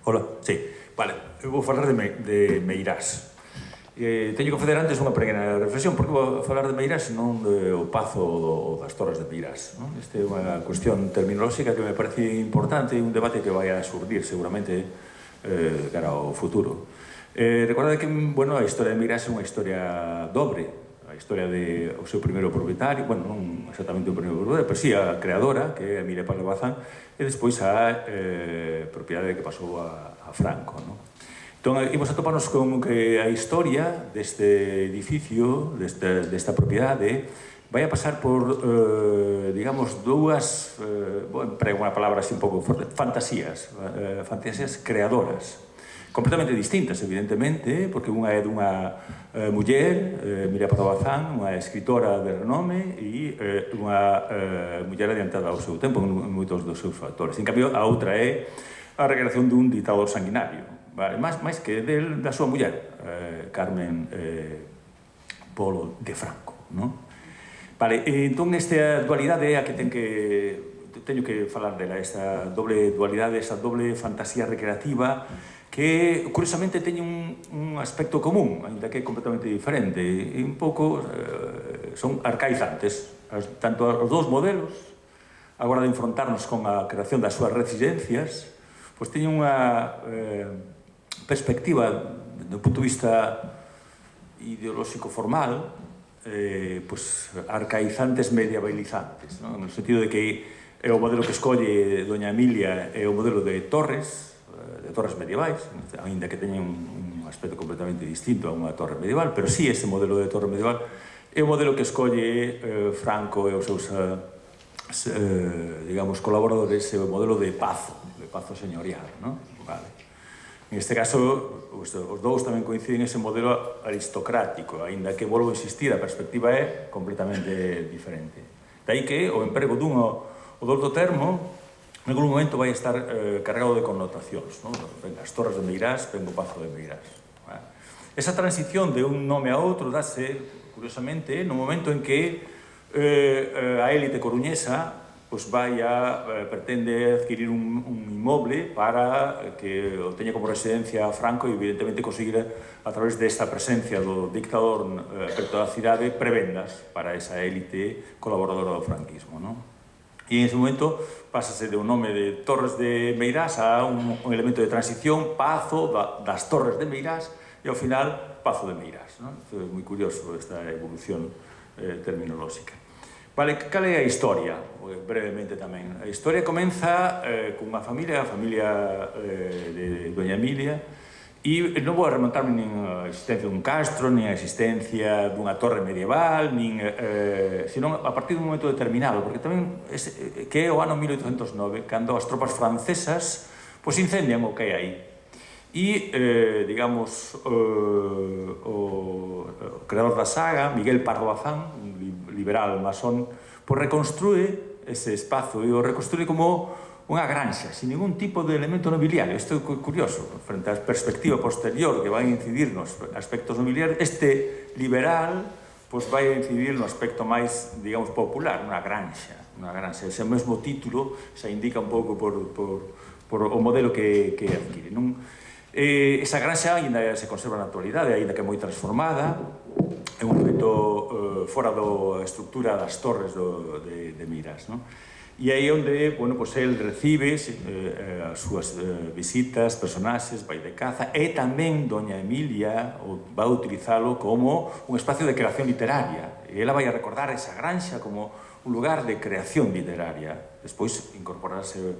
Hola, sí. Vale, eu vou falar de Meirás. Teño que fazer antes unha pequena reflexión, porque vou falar de Meirás e non do Pazo das Torres de Meirás. Esta é unha cuestión terminolóxica que me parece importante e un debate que vai a surdir seguramente cara ao futuro. Recordade que, bueno, a historia de Meirás é unha historia dobre. A historia do seu primeiro propietario, bueno, non exactamente o primeiro propietario, pero sí a creadora, que é Emilia Pardo Bazán, e despois a propiedade que pasou a Franco, non? Entón, imos a toparnos con que a historia deste edificio, desta propiedade, vai a pasar por, digamos, dúas, emprego unha palabra así un pouco forte, fantasías creadoras, completamente distintas, evidentemente, porque unha é dunha muller, Emilia Pardo Bazán, unha escritora de renome e unha muller adiantada ao seu tempo en moitos dos seus factores. En cambio, a outra é a recreación dun ditador sanguinario, vale? máis que da súa muller, Carmen Polo de Franco, non? Vale, entón esta dualidade é a que teño que falar dela, esta doble dualidade, esta doble fantasía recreativa que, curiosamente, teñen un aspecto común, ainda que é completamente diferente, e un pouco son arcaizantes, tanto os dous modelos, agora de enfrontarnos con a creación das súas residencias, pois teñen unha perspectiva, do punto de vista ideolóxico formal, pois arcaizantes medievalizantes, no sentido de que é o modelo que escolle doña Emilia, é o modelo de torres medievais, ainda que teñen un aspecto completamente distinto a unha torre medieval, pero sí ese modelo de torre medieval é o modelo que escolle Franco e os seus, digamos, colaboradores, é o modelo de pazo señorial, non? Vale. En este caso, os dous tamén coinciden ese modelo aristocrático, aínda que, volvo a insistir, a perspectiva é completamente diferente. Daí que o emprego dun ou do outro termo en algún momento vai estar cargado de connotacións, non? Venga, as Torres de Meirás, venga o Pazo de Meirás. Esa transición de un nome a outro dáse, curiosamente, no momento en que a élite coruñesa pretende adquirir un inmoble para que o teña como residencia Franco e, evidentemente, conseguir, a través desta presencia do dictador perto da cidade, prebendas para esa élite colaboradora do franquismo, non? E en ese momento pásase de un nome de Torres de Meirás a un elemento de transición, Pazo das Torres de Meirás, e ao final Pazo de Meirás, non? É moi curioso esta evolución terminolóxica. Vale, cal é a historia? Brevemente tamén. A historia comeza cunha familia, a familia de doña Emilia, e non vou remontarme nin a existencia dun castro, nin a existencia dunha torre medieval, senón a partir dun momento determinado, porque tamén que é o ano 1809, cando as tropas francesas incendian o que hai aí. E, digamos, o creador da saga, Miguel Pardo Bazán, un liberal masón, reconstrúe ese espazo e o reconstrúe como unha granxa, sin ningún tipo de elemento nobiliario. Isto é curioso, frente á perspectiva posterior que vai incidir nos aspectos nobiliarios, este liberal vai incidir no aspecto máis, digamos, popular, unha granxa. Ese mesmo título xa indica un pouco por o modelo que adquire. Esa granxa ainda se conserva na actualidade, ainda que é moi transformada, é un efecto fora da estructura das torres de Meirás, non? E aí onde, bueno, el recibe as súas visitas, personaxes, vai de caza, e tamén doña Emilia vai utilizalo como un espacio de creación literaria. E ela vai a recordar esa granxa como un lugar de creación literaria. Despois incorporarse...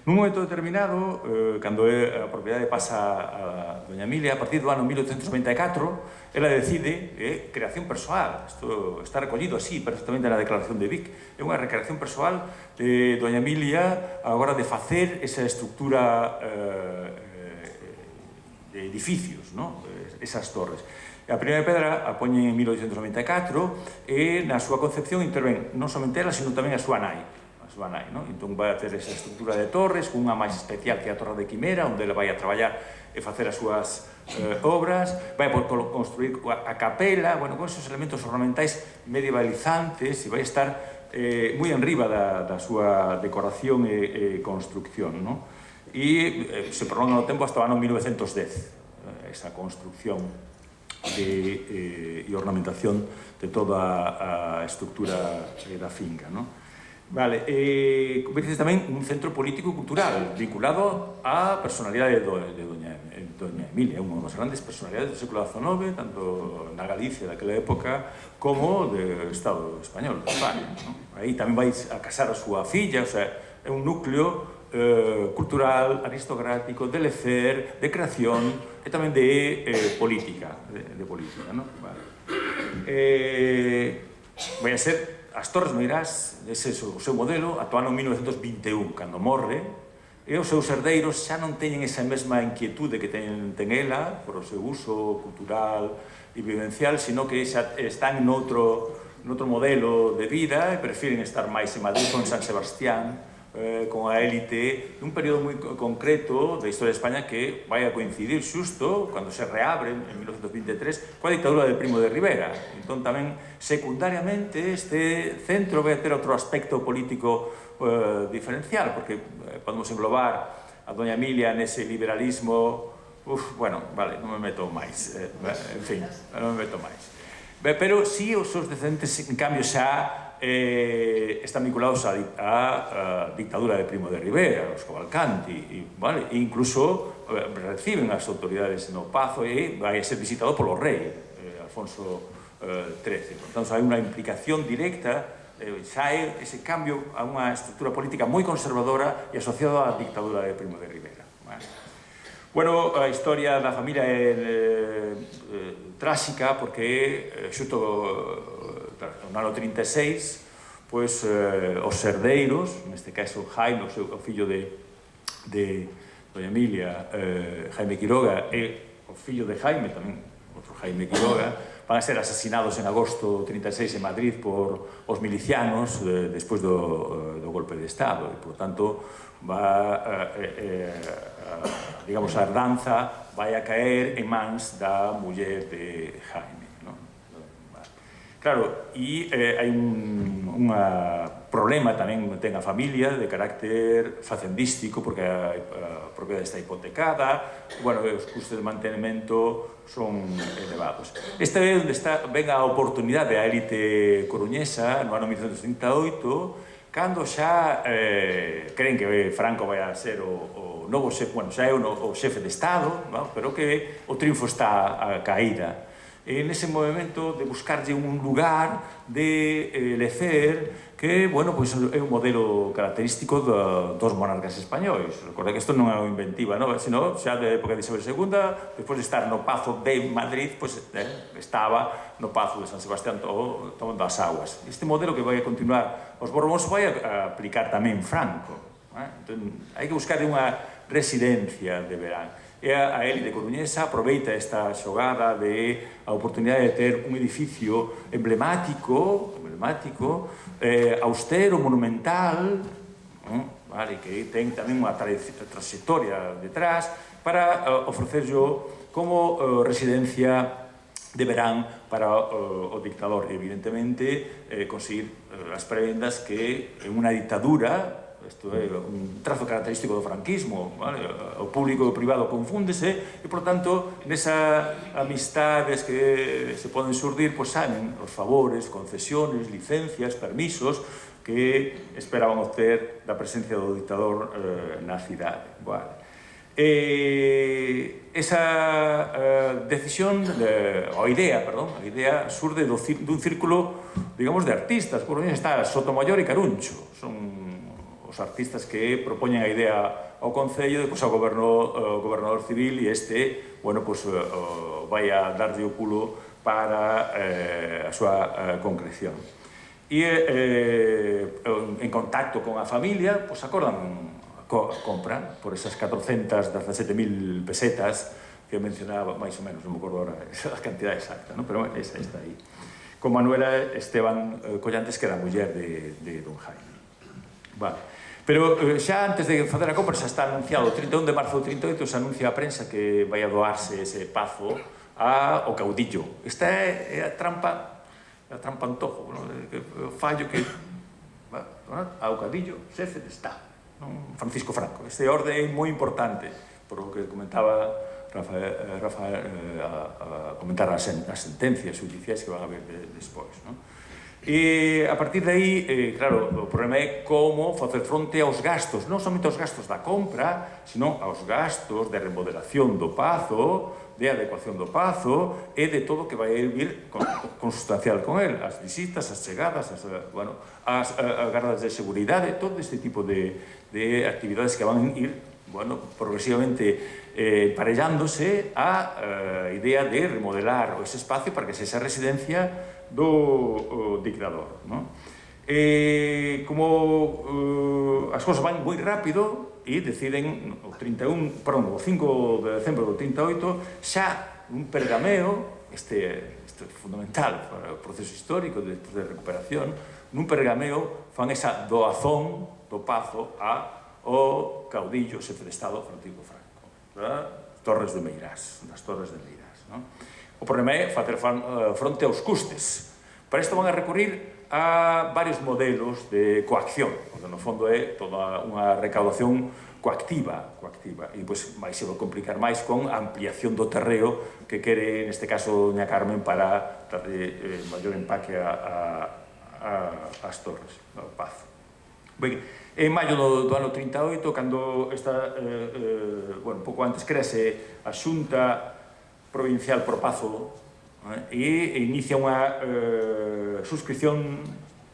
Nun momento determinado, cando a propiedade pasa a doña Emilia, a partir do ano 1894, ela decide creación persoal. Isto está recollido así, perfectamente na declaración de Vic. É unha recreación persoal de doña Emilia a hora de facer esa estructura de edificios, esas torres. A primeira pedra a poñen en 1894 e na súa concepción interven non somente ela, sino tamén a súa nai. Entón vai a ter esa estructura de torres, unha máis especial que a Torre de Quimera, onde ela vai a traballar e facer as súas obras, vai a construir a capela, con esos elementos ornamentais medievalizantes, e vai a estar moi enriba da súa decoración e construcción. e se prolonga no tempo hasta o ano 1910, esa construcción e ornamentación de toda a estructura da finca, non? Vale, convertides tamén un centro político-cultural vinculado á personalidade de Doña Emilia, unha das grandes personalidades do século XIX, tanto na Galicia daquela época como do Estado español, de España. Aí tamén vais a casar a súa filla, o sea, é un núcleo cultural, aristocrático, de lecer, de creación e tamén de política, vale. Vai a ser as Torres Meirás, ese o seu modelo, ata o ano 1921, cando morre, e os seus herdeiros xa non teñen esa mesma inquietude que ten ela por o seu uso cultural e vivencial, sino que xa están noutro modelo de vida e prefiren estar máis en Madrid con San Sebastián, con a élite dun período moi concreto da historia de España que vai a coincidir xusto cando se reabre en 1923 coa dictadura de Primo de Rivera. Entón tamén secundariamente este centro vai a ter outro aspecto político diferencial, porque podemos englobar a Doña Emilia nese liberalismo, bueno, vale, non me meto máis, en fin, non me meto máis. Pero si os seus descendentes, en cambio, xa están vinculados á dictadura de Primo de Rivera, os Cavalcanti, e incluso reciben as autoridades no Pazo e vai a ser visitado polo rei, Alfonso XIII. Por tanto, hai unha implicación directa, xa é ese cambio a unha estrutura política moi conservadora e asociada á dictadura de Primo de Rivera. Bueno, a historia da familia é tráxica porque xusto no ano 36 pois os herdeiros, neste caso Jaime, o fillo de Doña Emilia, Jaime Quiroga, e o fillo de Jaime tamén, outro Jaime Quiroga, van a ser asasinados en agosto 36 en Madrid por os milicianos despois do golpe de Estado, e por tanto digamos, a herdanza vai a caer en mans da muller de Jaime. Claro, e hai un problema tamén ten a familia de carácter facendístico, porque a propiedade está hipotecada, bueno, os custos de mantenimento son elevados. Esta é onde ven a oportunidade da élite coruñesa no ano 1938, cando xa creen que Franco vai a ser o novo xefe, bueno, xa é o xefe de Estado, pero que o triunfo está a caída. E nese movimento de buscarlle un lugar de lecer que, bueno, pois é un modelo característico dos monarcas españois. Recorda que isto non é unha inventiva, sino xa de época de Isabel II, despois de estar no Pazo de Madrid, pois estaba no Pazo de San Sebastián tomando as aguas. Este modelo que vai a continuar os Borbóns vai a aplicar tamén Franco. Entón, hai que buscar unha residencia de verán. E a élite coruñesa aproveita esta xogada a oportunidade de ter un edificio emblemático, austero, monumental, que ten tamén unha trayectoria detrás, para ofrecerlo como residencia de verán para o dictador. Evidentemente, conseguir as prebendas que en unha dictadura, isto é un trazo característico do franquismo, o público e o privado confúndese e, por tanto, nesas amistades que se poden surdir, pois saen os favores, concesiones, licencias, permisos que esperaban obter da presencia do dictador na cidade. Esa decisión, a idea surde dun círculo, digamos, de artistas. Por onde está Sotomayor e Caruncho, son os artistas que propoñen a idea ao Concello, depois ao gobernador civil, e este, bueno, pois vai a darlle o culo para a súa concreción. E en contacto con a familia, pois acordan compra por esas 417.000 pesetas que mencionaba, máis ou menos, non me acordo agora a cantidad exacta, pero esa está aí. Con Manuela Esteban Collantes, que era a muller de don Jaime. Vale. Pero xa antes de facer a compra xa está anunciado, o 31 de marzo do 38 se anuncia a prensa que vai a doarse ese pazo ao caudillo. Esta é a trampa antojo, o fallo que ao caudillo xefe de Estado. Francisco Franco. Este orde é moi importante, por o que comentaba Rafael, a comentar as sentencias judiciais que van a haber despois. E a partir de aí, claro, o problema é como facer fronte aos gastos, non somente aos gastos da compra, sino aos gastos de remodelación do pazo, de adecuación do pazo e de todo o que vai vir consustancial con el, as visitas, as chegadas, as gardas de seguridade, todo este tipo de actividades que van ir progresivamente emparellándose a idea de remodelar ese espacio para que sexa residencia do dictador. Como as cousas van moi rápido e deciden o 5 de decembro do 38 xa un pergameo, este é fundamental para o proceso histórico de recuperación, nun pergameo fan esa doazón do pazo ao caudillo xefe de Estado Francisco Franco, das Torres de Meirás. O problema é facer fronte aos custes. Para isto van a recurrir a varios modelos de coacción, porque no fondo é toda unha recaudación coactiva, e depois vai se complicar máis con a ampliación do terreo que quere, neste caso, doña Carmen para darle maior empaque ás torres, ao pazo. En maio do ano 38, cando un pouco antes crese a Xunta Provincial pro Pazo e inicia unha suscripción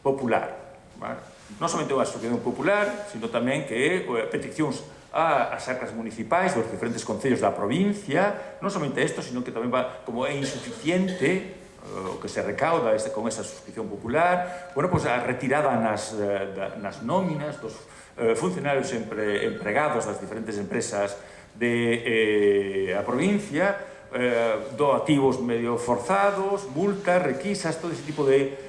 popular. Non somente unha suscripción popular, sino tamén que peticións ás arcas municipais dos diferentes concellos da provincia, non somente isto, sino que tamén como é insuficiente o que se recauda con esa suscripción popular, a retirada nas nóminas dos funcionarios empregados das diferentes empresas da provincia, doativos medio forzados, multas, requisas, todo ese tipo de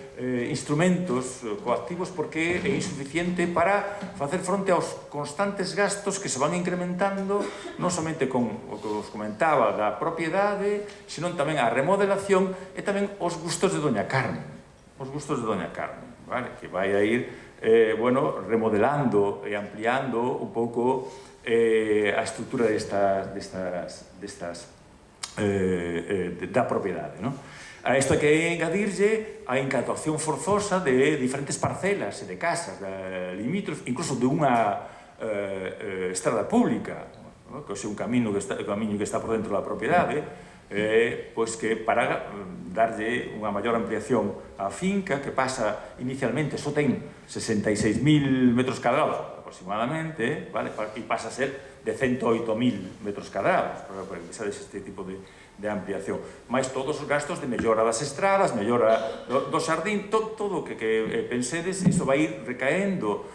instrumentos coactivos, porque é insuficiente para facer fronte aos constantes gastos que se van incrementando, non somente con o que os comentaba da propiedade, sino tamén a remodelación e tamén os gustos de doña Carmen, que vai a ir remodelando e ampliando un pouco a estrutura da propiedade. A isto hai que engadirlle a incautación forzosa de diferentes parcelas e de casas limítrofes, incluso de unha estrada pública, que é un camiño que está por dentro da propiedade, que para darlle unha maior ampliación á finca, que pasa inicialmente, só ten 66.000 metros cadrados aproximadamente, e pasa a ser de 108.000 metros cadrados, para que sabes este tipo de ampliación, máis todos os gastos de mellora das estradas, mellora do xardín, todo o que pensedes, iso vai ir recaendo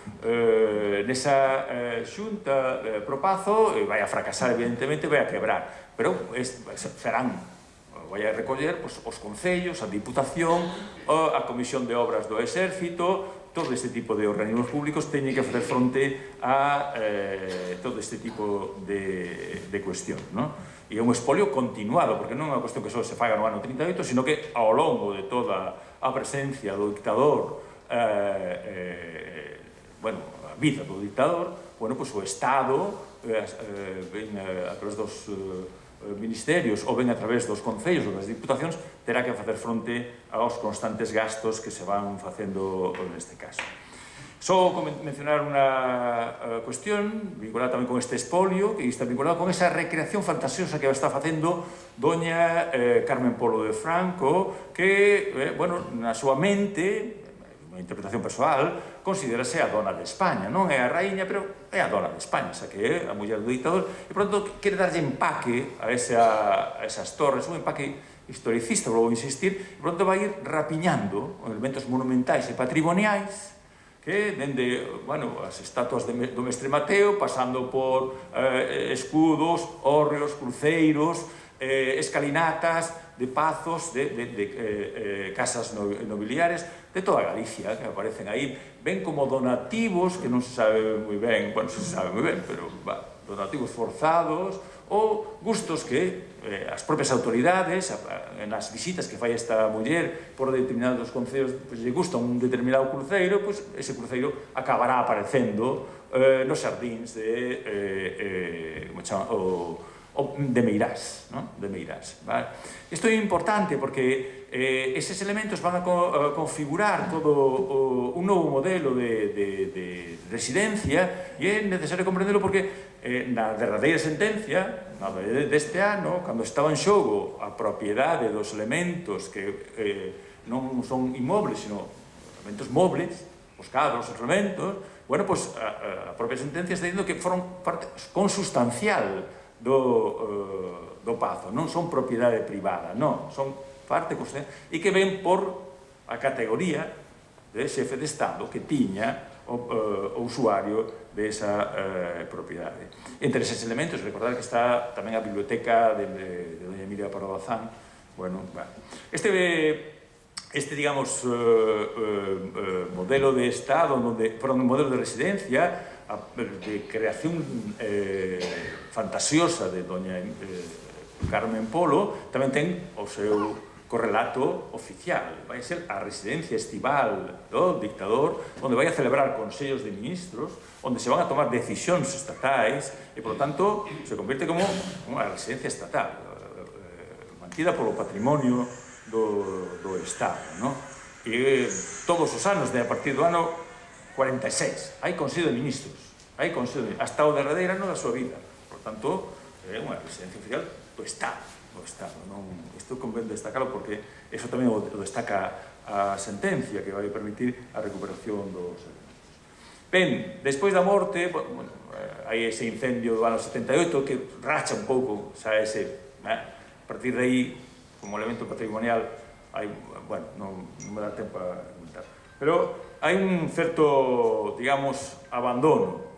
nesa xunta pro Pazo, vai a fracasar, evidentemente, vai a quebrar, pero serán, vai a recoller os concellos, a Diputación, a Comisión de Obras do Exército, todo este tipo de organismos públicos teñen que facer fronte a todo este tipo de cuestión. E é un espolio continuado, porque non é unha cuestión que só se faga no ano 38, sino que ao longo de toda a presencia do dictador, a vida do dictador, o Estado, ben a través dos ministerios ou ben a través dos concellos ou das diputacións, terá que facer fronte aos constantes gastos que se van facendo neste caso. Só mencionar unha cuestión vinculada tamén con este espolio, que está vinculada con esa recreación fantasiosa que está facendo doña Carmen Polo de Franco, que, na súa mente, unha interpretación persoal, considerase a dona de España, non é a raíña, pero é a dona de España, xa que é a muller do dictador, e pronto quere darlle empaque a esas torres, un empaque historicista, vou insistir, e pronto vai ir rapiñando elementos monumentais e patrimoniais, que dende, as estatuas do Mestre Mateo, pasando por escudos, hórreos, cruceiros, escalinatas, de pazos, de casas nobiliarias, de toda Galicia, que aparecen aí, ven como donativos, que non se sabe moi ben, se sabe moi ben, pero donativos forzados, ou gustos que as propias autoridades, nas visitas que fai esta muller por determinados concellos, lle gusta un determinado cruceiro, ese cruceiro acabará aparecendo nos xardíns de Meirás. Isto é importante porque eses elementos van a configurar todo un novo modelo de residencia e é necesario comprendelo porque na derradeira sentencia deste ano, cando estaba en xogo a propiedade dos elementos que non son inmobles, sino elementos mobles, os cadros, os elementos, bueno, pois a propia sentencia está dicindo que foron parte consustancial do pazo, non son propiedade privada, non, son parte consustancial e que ven por a categoría de xefe de Estado que tiña o usuario desa propiedade. Entre eses elementos, recordar que está tamén a biblioteca de doña Emilia Pardo Bazán. Bueno, este, digamos, modelo de Estado, modelo de residencia, de creación fantasiosa de doña Carmen Polo, tamén ten o seu correlato oficial. Vai ser a residencia estival do dictador, onde vai a celebrar consellos de ministros, onde se van a tomar decisións estatais e, por lo tanto, se convierte como unha residencia estatal, mantida polo patrimonio do Estado. E todos os anos, a partir do ano 46, hai Consello de Ministros, hasta o derradeiro ano da súa vida. Por tanto, é unha residencia oficial do Estado. Isto convén destacarlo porque eso tamén o destaca a sentencia que vai permitir a recuperación dos elementos. Ben, despois da morte, hai ese incendio do ano 78 que racha un pouco xa ese, a partir de aí, como elemento patrimonial, non me dá tempo a comentar, pero hai un certo, digamos, abandono,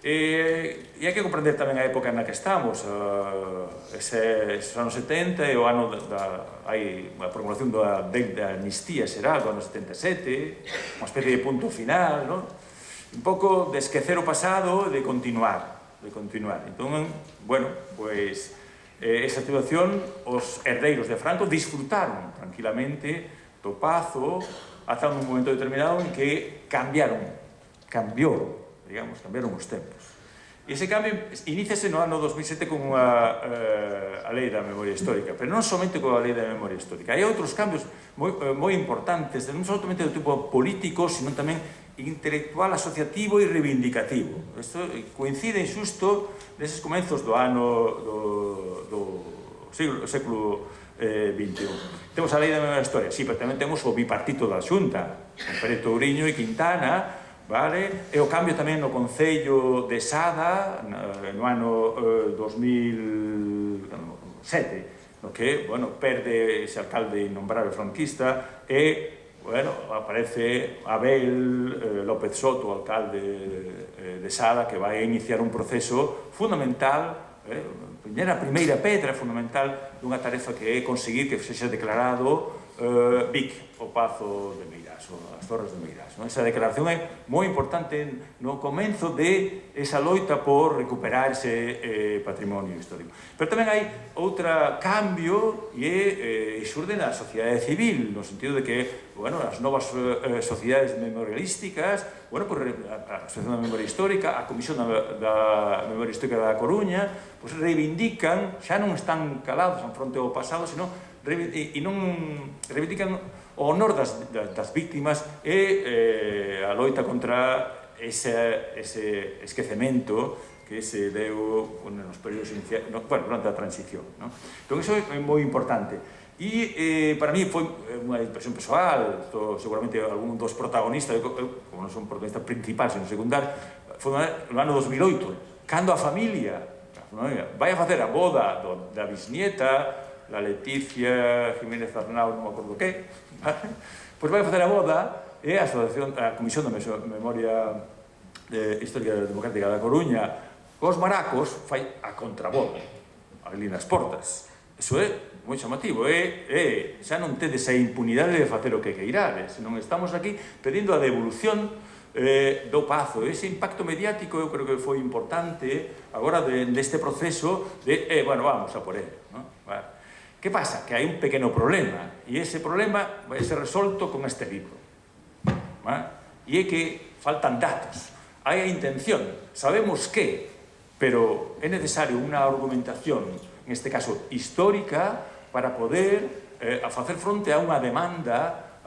e hai que comprender tamén a época na que estamos, eses anos 70 e o ano hai a promulgación da amnistía xeral do ano 77, unha especie de punto final, un pouco de esquecer o pasado e de continuar. Entón, bueno, pois esa situación os herdeiros de Franco disfrutaron tranquilamente do pazo ata un momento determinado en que cambiaron os tempos. E ese cambio iníciase no ano 2007 con a Lei da Memoria Histórica, pero non somente con a Lei da Memoria Histórica. Hai outros cambios moi importantes, non somente do tipo político, sino tamén intelectual, asociativo e reivindicativo. Isto coincide xusto neses comenzos do ano do século XXI. Temos a Lei da Memoria Histórica, sí, pero tamén temos o bipartito da Xunta, con Pérez Touriño e Quintana, e o cambio tamén no Concello de Sada no ano 2007, no que, perde ese alcalde innombrable franquista e, aparece Abel López Soto, alcalde de Sada, que vai iniciar un proceso fundamental, a primeira pedra fundamental dunha tarefa que é conseguir que sexa declarado Vic, o Pazo de Meirás, as Torres de Meirás. Esa declaración é moi importante no comenzo de esa loita por recuperar ese patrimonio histórico. Pero tamén hai outro cambio e xurde na sociedade civil, no sentido de que, as novas sociedades memorialísticas, a Asociación da Memoria Histórica, a Comisión da Memoria Histórica da Coruña, reivindican, xa non están calados en fronte ao pasado, senón e non reivindican o honor das víctimas e a loita contra ese esquecemento que se deu nos períodos iniciais, durante a transición. Entón, iso é moi importante. E para mí foi unha impresión persoal, seguramente algún dos protagonistas, como non son protagonistas principais, sino secundarios, foi no ano 2008, cando a familia vai a facer a boda da bisnieta, la Leticia Jiménez Arnau, non me acordo que, pois vai a facer a boda e a Comisión da Memoria Histórica Democrática da Coruña cos maracos fai a contraboda ali nas portas. Iso é moi chamativo, xa non tedes a impunidade de facer o que queirades, senón estamos aquí pedindo a devolución do pazo. Ese impacto mediático eu creo que foi importante agora deste proceso de, vamos a por ele. Que pasa? Que hai un pequeno problema, e ese problema vai ser resolto con este libro. E é que faltan datos. hai a intención, sabemos que, pero é necesario unha argumentación, neste caso histórica, para poder facer fronte a unha demanda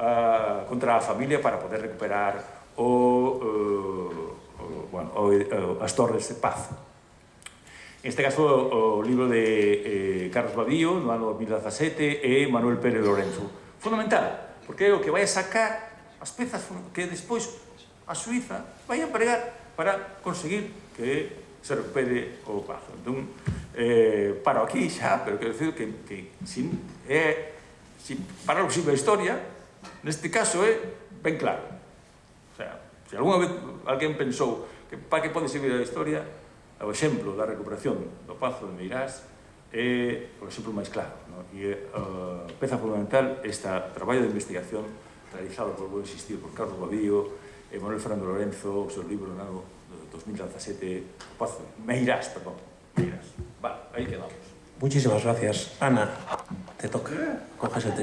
contra a familia para poder recuperar as Torres de Paz. En este caso, o libro de Carlos Badío, no ano 2017, e Manuel Pérez Lorenzo. Fundamental, porque é o que vai a sacar as pezas que despois a Suiza vai a empregar para conseguir que se recupere o pazo. Entón, paro aquí xa, pero quero dicir que si para o que sirve a historia, neste caso é ben claro. O sea, se alguna vez alguén pensou que para que pode servir a historia, o exemplo da recuperación do Pazo de Meirás é o exemplo máis claro, no? E a peza fundamental este traballo de investigación realizado, vou insistir, por Carlos Badío e Manuel Fernando Lorenzo, o seu libro no ano 2017, o Pazo de Meirás, perdón, Meirás. Vale, aí quedamos. Muchísimas gracias. Ana, te toca. Coges el